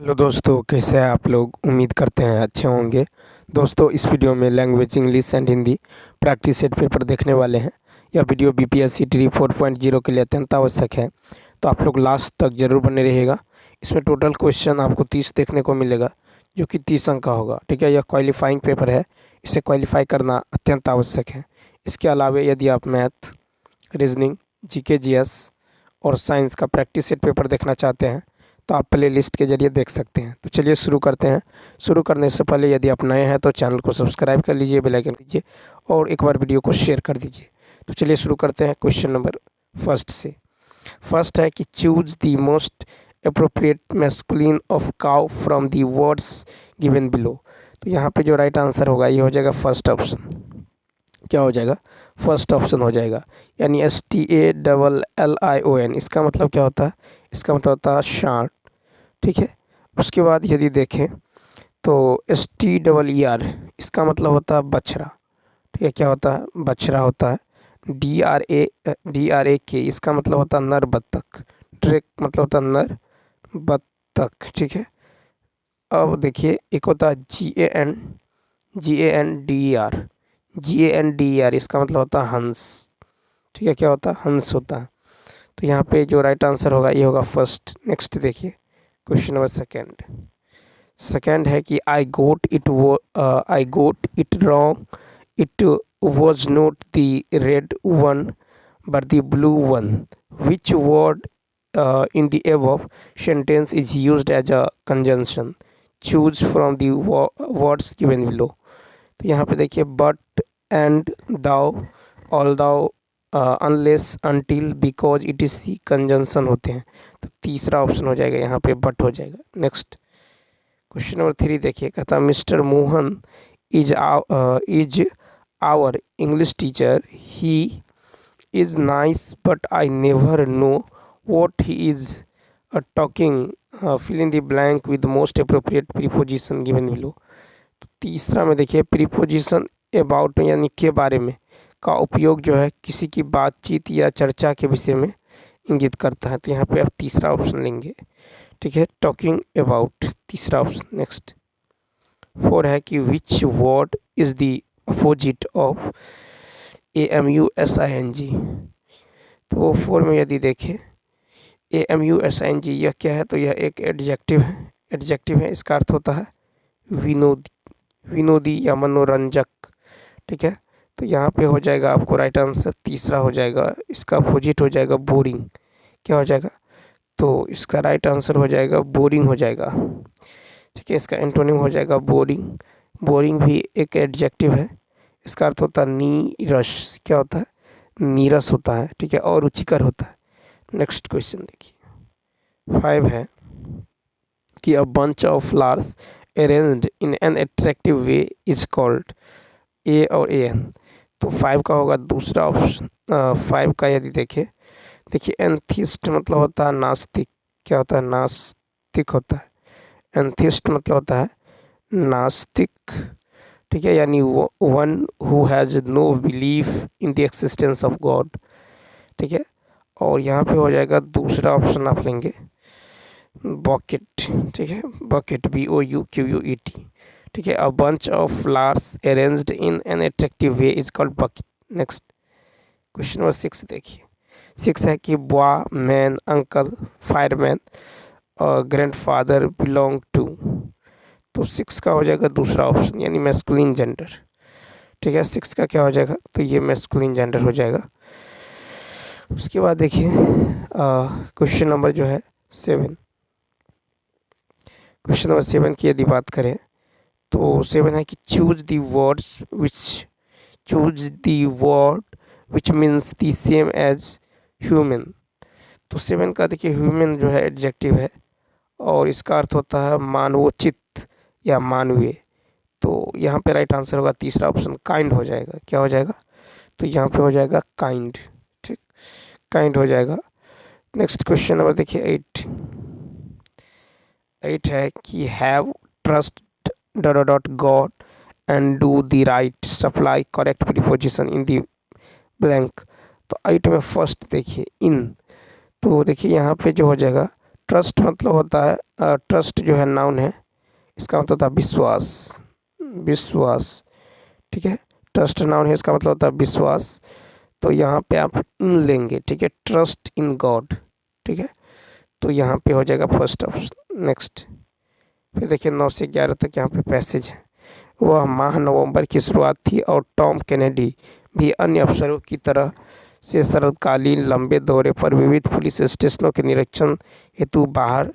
Hello दोस्तों, कैसे हैं आप लोग। उम्मीद करते हैं अच्छे होंगे। दोस्तों, इस वीडियो में language English and Hindi practice set paper देखने वाले हैं। यह वीडियो बीपीएससी ट्री 4.0 के लिए अत्यंत आवश्यक है, तो आप लोग लास्ट तक जरूर बने रहिएगा। इसमें टोटल क्वेश्चन आपको 30 देखने को मिलेगा, जो कि 30 अंक का होगा। ठीक है, यह क्वालिफाइंग पेपर है, इसे क्वालिफाई करना अत्यंत आवश्यक है। इसके अलावा यदि आप मैथ, रीजनिंग, जीके, जीएस और साइंस का प्रैक्टिस सेट पेपर देखना चाहते हैं तो आप प्ले लिस्ट के जरिए देख सकते हैं। तो चलिए शुरू करते हैं। शुरू करने से पहले यदि आप नए हैं तो चैनल को सब्सक्राइब कर लीजिए, बेल आइकन दीजिए और एक बार वीडियो को शेयर कर दीजिए। तो चलिए शुरू करते हैं क्वेश्चन नंबर फर्स्ट से। फर्स्ट है कि choose the most appropriate masculine of cow from the words given below. तो यहाँ पे जो राइट आंसर होगा ये हो जाएगा फर्स्ट ऑप्शन। क्या हो जाएगा? फर्स्ट ऑप्शन हो जाएगा, यानी STALLION। इसका मतलब क्या होता है? इसका मतलब होता है शार्ट। ठीक है, उसके बाद यदि देखें तो STEER, इसका मतलब होता है बछड़ा। ठीक है, क्या होता है? बछड़ा होता है। DRAK, इसका मतलब होता है नर बत्तख। ट्रेक मतलब होता है नर बत्तख। ठीक है, अब देखिए एक होता है GANDER, इसका मतलब होता है हंस। ठीक है, क्या होता है? हंस होता है। तो यहाँ पे जो राइट आंसर होगा ये होगा फर्स्ट। नेक्स्ट देखिए क्वेश्चन नंबर सेकंड है कि I got it wrong, it was not the red one but the blue one, which word in the above sentence is used as a conjunction, choose from the words given below। तो यहाँ पे देखिए but, and, though, although, unless, until, because, it is conjunction होते हैं। तो तीसरा option हो जाएगा यहाँ पे बट हो जाएगा। नेक्स्ट क्वेश्चन नंबर 3 देखिए, कहता है mister Mohan is our English teacher, he is nice but I never know what he is talking, fill in the blank with the most appropriate preposition given below। तो तीसरा में देखिए preposition about यानी के बारे में का उपयोग जो है किसी की बातचीत या चर्चा के विषय में इंगित करता है। तो यहाँ पे आप तीसरा ऑप्शन लेंगे। ठीक है, टॉकिंग अबाउट, तीसरा ऑप्शन। नेक्स्ट 4 है कि which word is the opposite of AMUSING। तो 4 में यदि देखें AMUSING यह क्या है? तो यह एक एडजेक्टिव है। इसका अर्थ होता है विनोदी या मनोरंजक। ठीक है, तो यहाँ पे हो जाएगा आपको राइट आंसर तीसरा हो जाएगा। इसका अपोजिट हो जाएगा बोरिंग। क्या हो जाएगा? तो इसका राइट आंसर हो जाएगा बोरिंग हो जाएगा। ठीक है, इसका एंटोनिम हो जाएगा बोरिंग। बोरिंग भी एक एडजेक्टिव है। इसका अर्थ होता है नीरस। क्या होता है? नीरस होता है। ठीक है, और रुचिकर होता है। नेक्स्ट क्वेश्चन देखिए 5 है कि a bunch of flowers arranged in an attractive way is called, A और AN। तो 5 का होगा दूसरा ऑप्शन। 5 का यदि देखिए एंथिस्ट मतलब होता है नास्तिक। क्या होता है? नास्तिक होता है। एंथिस्ट मतलब होता है नास्तिक। ठीक है, यानी one who has no belief in the existence of God. ठीक है, और यहाँ पे हो जाएगा दूसरा ऑप्शन आप लेंगे बकेट। ठीक है, बकेट BOUQUET। ठीक है, a bunch of flowers arranged in an attractive way is called bucket. Next question number 6 देखिए। 6 है कि बॉय, मैन, अंकल, फायरमैन और ग्रैंडफादर बिलोंग टू। तो 6 का हो जाएगा दूसरा ऑप्शन, यानी मैस्कुलिन जेंडर। ठीक है, 6 का क्या हो जाएगा? तो ये मैस्कुलिन जेंडर हो जाएगा। उसके बाद देखिए क्वेश्चन नंबर जो है 7। क्वेश्चन नंबर 7 की यदि बात करें तो 7 है कि choose the word which means the same as human. तो 7 का देखिए ह्यूमन जो है एडजेक्टिव है और इसका अर्थ होता है मानवोचित या मानवीय। तो यहाँ पे राइट आंसर होगा तीसरा ऑप्शन, काइंड हो जाएगा। क्या हो जाएगा? तो यहाँ पे हो जाएगा काइंड। ठीक, काइंड हो जाएगा। नेक्स्ट क्वेश्चन नंबर देखिए 8 है कि have trust God and do the right, supply correct preposition in the blank. तो 8 में फर्स्ट देखिए इन। तो देखिए यहाँ पे जो हो जाएगा ट्रस्ट मतलब होता है, ट्रस्ट जो है नाउन है, इसका मतलब होता है विश्वास, विश्वास। ठीक है, ट्रस्ट नाउन है, इसका मतलब होता है विश्वास। तो यहाँ पे आप इन लेंगे, ठीक है, ट्रस्ट इन गॉड। ठीक है, तो यहाँ पे हो जाएगा फर्स्ट ऑप्शन। नेक्स्ट, फिर देखिए 9 से 11 तक यहाँ पे पैसेज है। वह माह नवंबर की शुरुआत थी और टॉम कैनेडी भी अन्य अफसरों की तरह से शरदकालीन लंबे दौरे पर विविध पुलिस स्टेशनों के निरीक्षण हेतु बाहर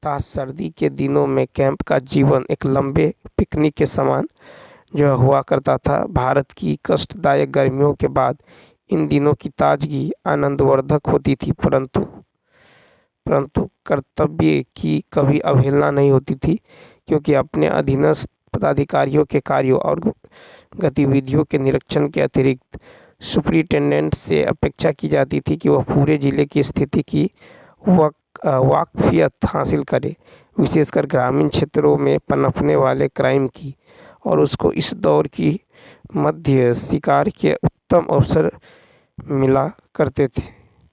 था। सर्दी के दिनों में कैंप का जीवन एक लंबे पिकनिक के समान जो हुआ करता था। भारत की कष्टदायक गर्मियों के बाद इन दिनों की ताजगी आनंदवर्धक होती थी, परंतु परंतु कर्तव्य की कभी अवहेलना नहीं होती थी, क्योंकि अपने अधीनस्थ पदाधिकारियों के कार्यों और गतिविधियों के निरीक्षण के अतिरिक्त सुपरिटेंडेंट से अपेक्षा की जाती थी कि वह पूरे जिले की स्थिति की वाकफियत हासिल करे, विशेषकर ग्रामीण क्षेत्रों में पनपने वाले क्राइम की, और उसको इस दौर की मध्य शिकार के उत्तम अवसर मिला करते थे।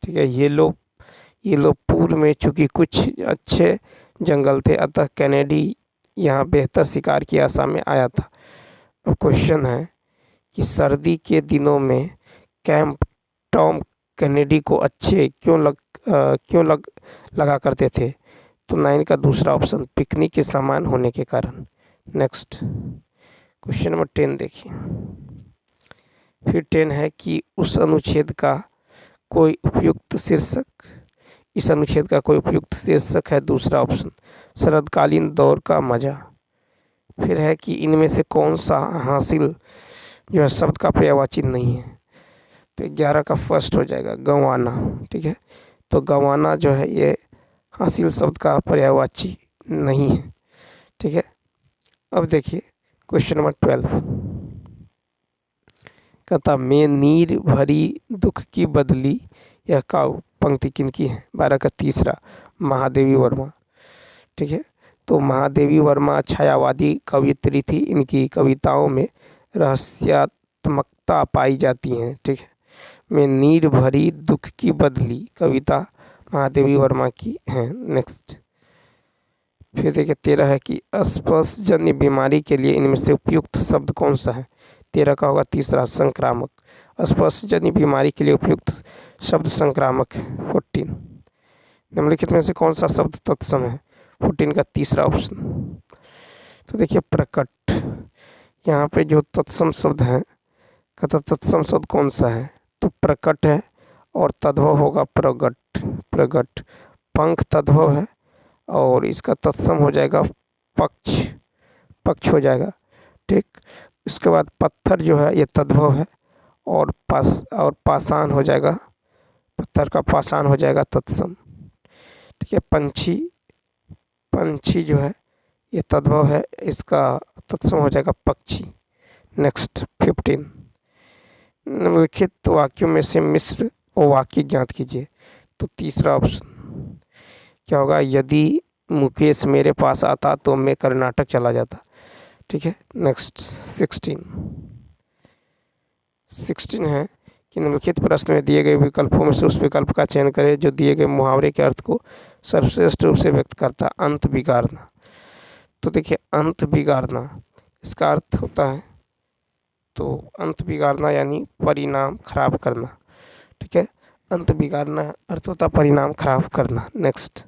ठीक है, ये लोग पूर्व में चूँकि कुछ अच्छे जंगल थे, अतः कैनेडी यहाँ बेहतर शिकार की आशा में आया था। अब क्वेश्चन है कि सर्दी के दिनों में कैंप टॉम कैनेडी को अच्छे क्यों लगा करते थे? तो 9 का दूसरा ऑप्शन, पिकनिक के समान होने के कारण। नेक्स्ट, क्वेश्चन नंबर 10 देखिए। फिर 10 है कि उस अनुच्छेद का कोई उपयुक्त शीर्षक, इस अनुच्छेद का कोई उपयुक्त शीर्षक है दूसरा ऑप्शन, शरदकालीन दौर का मजा। फिर है कि इनमें से कौन सा हासिल जो है शब्द का पर्यायवाची नहीं है? तो 11 का फर्स्ट हो जाएगा गंवाना। ठीक है, तो गंवाना जो है ये हासिल शब्द का पर्यायवाची नहीं है। ठीक है, अब देखिए क्वेश्चन नंबर 12 कहता मैं नीर भरी दुख की बदली, यह का पंक्ति किनकी है? 12 का तीसरा, महादेवी वर्मा। ठीक है, तो महादेवी वर्मा छायावादी कवयित्री थी, इनकी कविताओं में रहस्यात्मकता पाई जाती है। ठीक है, मैं नीर भरी दुख की बदली कविता महादेवी वर्मा की है। नेक्स्ट, फिर देखिए 13 है कि अस्पर्शजन्य बीमारी के लिए इनमें से उपयुक्त शब्द कौन सा है? 13 का होगा तीसरा, संक्रामक। अस्पर्शजन्य बीमारी के लिए उपयुक्त शब्द संक्रामक है। 14, निम्नलिखित में से कौन सा शब्द तत्सम है? 14 का तीसरा ऑप्शन। तो देखिए प्रकट, यहाँ पे जो तत्सम शब्द है, कहता तत्सम शब्द कौन सा है? तो प्रकट है, और तद्भव होगा प्रगट, प्रगट। पंख तद्भव है, और इसका तत्सम हो जाएगा पक्ष, पक्ष हो जाएगा। ठीक, इसके बाद पत्थर जो है ये तद्भव है, और पाषाण हो जाएगा, पत्थर का पाषाण हो जाएगा तत्सम। ठीक है, पंछी, पंछी जो है ये तद्भव है, इसका तत्सम हो जाएगा पक्षी। नेक्स्ट 15, निम्नलिखित वाक्यों में से मिश्र और वाक्य ज्ञात कीजिए। तो तीसरा ऑप्शन क्या होगा? यदि मुकेश मेरे पास आता तो मैं कर्नाटक चला जाता। ठीक है, नेक्स्ट 16 है कि निम्नलिखित प्रश्न में दिए गए विकल्पों में से उस विकल्प का चयन करें जो दिए गए मुहावरे के अर्थ को सर्वश्रेष्ठ रूप से व्यक्त करता है। अंत बिगाड़ना, तो देखिए अंत बिगाड़ना इसका अर्थ होता है, तो अंत बिगाड़ना यानी परिणाम खराब करना। ठीक है, अंत बिगाड़ना अर्थ होता परिणाम खराब करना। नेक्स्ट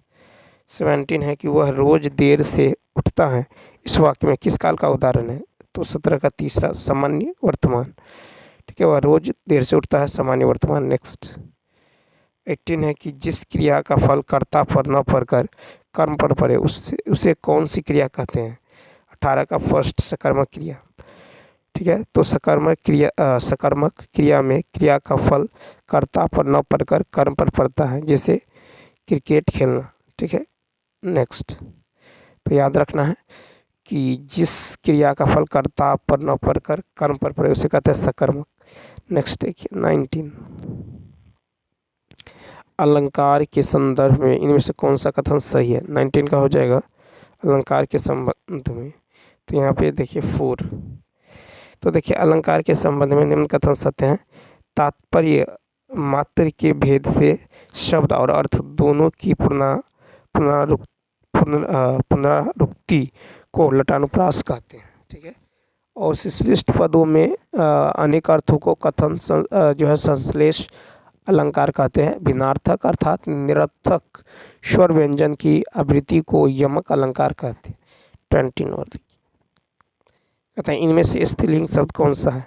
17 है कि वह रोज देर से उठता है, इस वाक्य में किस काल का उदाहरण है? तो 17 का तीसरा, सामान्य वर्तमान। ठीक है, वह रोज देर से उठता है, सामान्य वर्तमान। नेक्स्ट 18 है कि जिस क्रिया का फल कर्ता पर न पड़कर कर्म पर पड़े उसे कौन सी क्रिया कहते हैं? 18 का फर्स्ट, सकर्मक क्रिया। ठीक है, तो सकर्मक क्रिया में क्रिया का फल कर्ता पर न पड़कर कर्म पर पड़ता है, जैसे क्रिकेट खेलना। ठीक है, नेक्स्ट, तो याद रखना है कि जिस क्रिया का फल कर्ता पर न पड़कर कर्म पर पड़े उसे कहते हैं सकर्मक। नेक्स्ट देखिए 19, अलंकार के संदर्भ में इनमें से कौन सा कथन सही है? 19 का हो जाएगा अलंकार के संबंध में। तो यहाँ पे देखिए 4, तो देखिए अलंकार के संबंध में निम्न कथन सत्य हैं। तात्पर्य मात्र के भेद से शब्द और अर्थ दोनों की पुनरावृत्ति को लटानुप्रास कहते हैं। ठीक है, और संश्लिष्ट पदों में अनेक अर्थों को कथन जो है संश्लेष अलंकार कहते हैं। भिन्नार्थक अर्थात निरर्थक स्वर व्यंजन की आवृत्ति को यमक अलंकार कहते हैं। 20 नंबर कहते हैं इनमें से स्त्रीलिंग शब्द कौन सा है?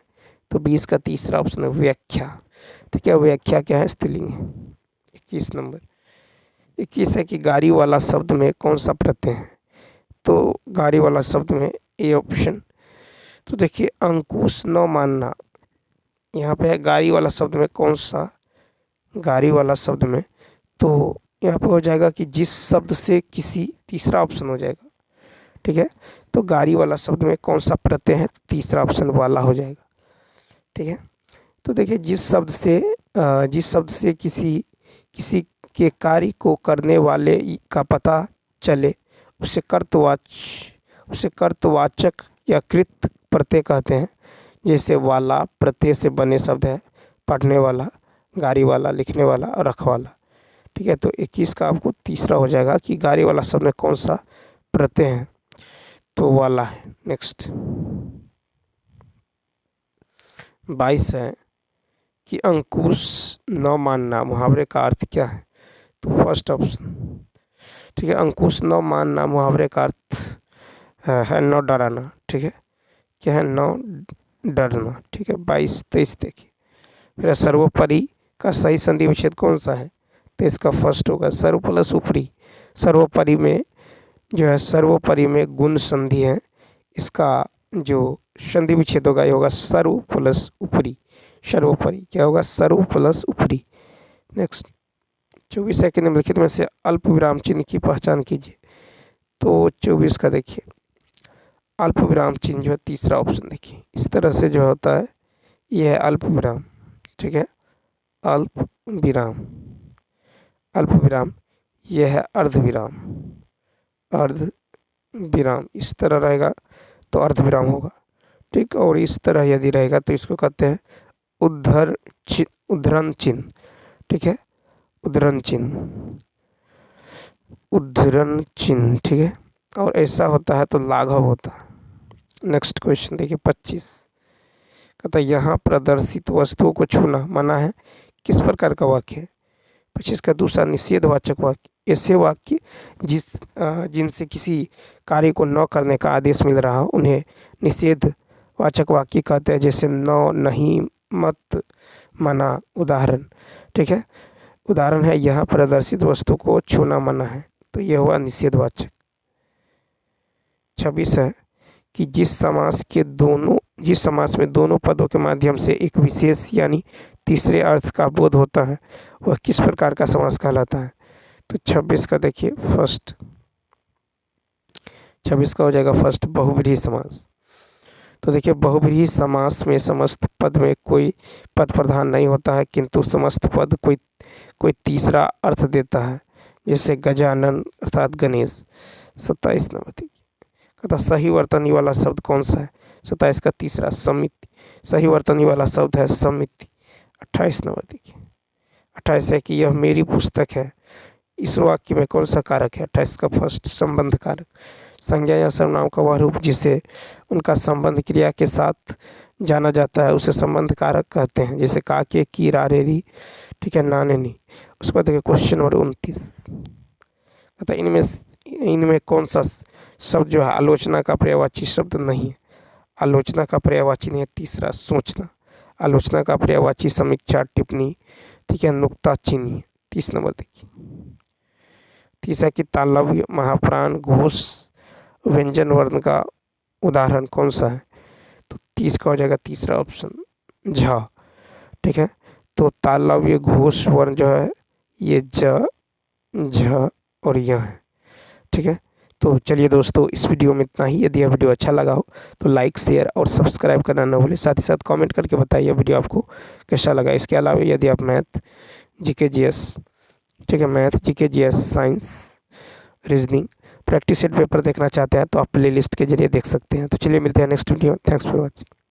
तो 20 का तीसरा ऑप्शन है व्याख्या। ठीक है, व्याख्या क्या है? स्त्रीलिंग है। 21 नंबर 21 है कि गाड़ी वाला शब्द में कौन सा प्रत्यय है? तो गाड़ी वाला शब्द में ए ऑप्शन। तो देखिए अंकुश न मानना, यहाँ पे है गाड़ी वाला शब्द में कौन सा? गाड़ी वाला शब्द में तो यहाँ पे हो जाएगा कि जिस शब्द से किसी, तीसरा ऑप्शन हो जाएगा। ठीक है, तो गाड़ी वाला शब्द में कौन सा प्रत्यय है? तीसरा ऑप्शन वाला हो जाएगा। ठीक है, तो देखिए जिस शब्द से किसी के कार्य को करने वाले का पता चले उसे कर्तवाचक या कृत प्रत्यय कहते हैं। जैसे वाला प्रत्यय से बने शब्द है, पढ़ने वाला, गाड़ी वाला, लिखने वाला और रखवाला। ठीक है, तो 21 का आपको तीसरा हो जाएगा कि गाड़ी वाला शब्द में कौन सा प्रत्यय है? तो वाला है। नेक्स्ट 22 है कि अंकुश न मानना मुहावरे का अर्थ क्या है? तो फर्स्ट ऑप्शन। ठीक है, अंकुश न मानना मुहावरे का अर्थ है न डराना। ठीक है, क्या है? न डरना। ठीक है, 22-23 देखिए। फिर सर्वोपरि का सही संधि विच्छेद कौन सा है? तो इसका फर्स्ट होगा सर्व प्लस ऊपरी। सर्वोपरि में जो है सर्वोपरि में गुण संधि है, इसका जो संधि विच्छेद होगा ये होगा सर्व प्लस ऊपरी। सर्वोपरि क्या होगा? सर्व प्लस ऊपरी। नेक्स्ट 24 है कि निम्नलिखित में से अल्प विराम चिन्ह की पहचान कीजिए। तो 24 का देखिए अल्प विराम चिन्ह जो है तीसरा ऑप्शन देखिए इस तरह से जो होता है, यह है अल्प विराम। ठीक है, अल्प विराम, अल्प विराम, यह है अर्ध विराम, अर्ध विराम इस तरह रहेगा तो अर्ध विराम होगा। ठीक, और इस तरह यदि रहेगा तो इसको कहते हैं उद्धरण चिन्ह। ठीक है, उद्धरण चिन्ह, उद्धरण चिन्ह। ठीक है, और ऐसा होता है तो लाघव होता है। नेक्स्ट क्वेश्चन देखिए 25 कहता है यहाँ प्रदर्शित वस्तुओं को छूना मना है, किस प्रकार का वाक्य है? 25 का दूसरा निषेधवाचक वाक्य। ऐसे वाक्य जिनसे किसी कार्य को न करने का आदेश मिल रहा हो उन्हें निषेधवाचक वाक्य कहते हैं। जैसे न, नहीं, मत, मना। उदाहरण। ठीक है, उदाहरण है यहाँ प्रदर्शित वस्तु को छूना मना है, तो यह हुआ निषेधवाचक। 26 है कि जिस समास में दोनों पदों के माध्यम से एक विशेष यानी तीसरे अर्थ का बोध होता है वह किस प्रकार का समास कहलाता है? तो 26 का देखिए फर्स्ट, 26 का हो जाएगा फर्स्ट बहुव्रीहि समास। तो देखिए बहुव्रीहि समास में समस्त पद में कोई पद प्रधान नहीं होता है, किंतु समस्त पद कोई तीसरा अर्थ देता है। जैसे गजानन अर्थात गणेश। 27 नंबर देखिए कहता सही वर्तनी वाला शब्द कौन सा है? 27 का तीसरा समिति। सही वर्तनी वाला शब्द है समिति। 28 नंबर देखिए 28 है कि यह मेरी पुस्तक है, इस वाक्य में कौन सा कारक है? 28 का फर्स्ट संबंध कारक। संज्ञा या सर्वनाम का वह रूप जिसे उनका संबंध क्रिया के साथ जाना जाता है उसे संबंध कारक कहते हैं। जैसे काके, की, रारे, री। ठीक है, नाने, नी। उसके बाद देखिए क्वेश्चन नंबर 29 कहता इनमें कौन सा शब्द जो है आलोचना का पर्यायवाची शब्द नहीं है? आलोचना का पर्यायवाची नहीं है तीसरा सोचना। आलोचना का पर्यायवाची समीक्षा, टिप्पणी। ठीक है, नुक्ता चिन्ह। 30 नंबर देखिए 30 है कि तालव्य, महाप्राण, घोष, व्यंजन वर्ण का उदाहरण कौन सा है? तो 30 का हो जाएगा तीसरा ऑप्शन झ। ठीक है, तो तालव्य घोष वर्ण जो है ये ज, झ और य है। ठीक है, तो चलिए दोस्तों इस वीडियो में इतना ही। यदि यह वीडियो अच्छा लगा हो तो लाइक, शेयर और सब्सक्राइब करना न भूलें। साथ ही साथ कमेंट करके बताइए वीडियो आपको कैसा लगा। इसके अलावा यदि आप मैथ, जीके, जीएस, ठीक है, math, GK, GS, science, reasoning practice set paper देखना चाहते हैं तो आप प्लेलिस्ट के जरिए देख सकते हैं। तो चलिए मिलते हैं next video. Thanks for watching.